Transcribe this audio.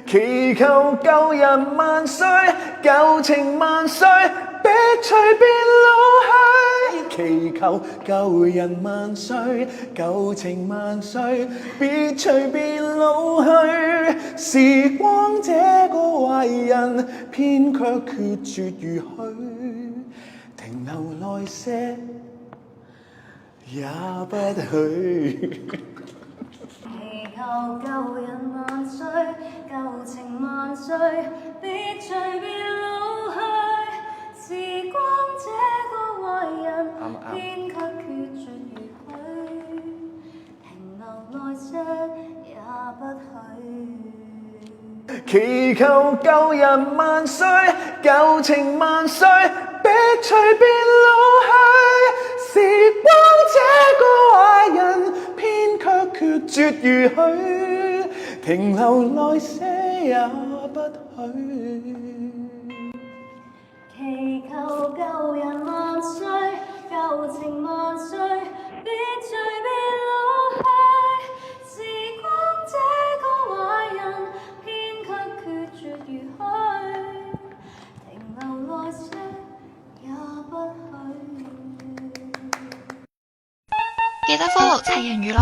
祈求舊人萬歲，舊情萬歲，別隨便老去。祈求舊人萬歲，舊情萬歲，別隨便老去。時光這個壞人，偏卻決絕如許，停留耐些也不許。祈求舊人萬歲，舊情萬歲，別隨便老去。時光這個壞人，偏卻決絕如許，停留耐些也不許。祈求舊人萬歲，舊情萬歲，別隨便老去。時光這個壞人，偏卻決絕如許，停留耐些也不許。祈求舊人萬歲，舊情萬歲，別隨便老去。時光這個壞人，偏卻決絕如許，停留耐些也不許。記得 follow 齊人娛樂。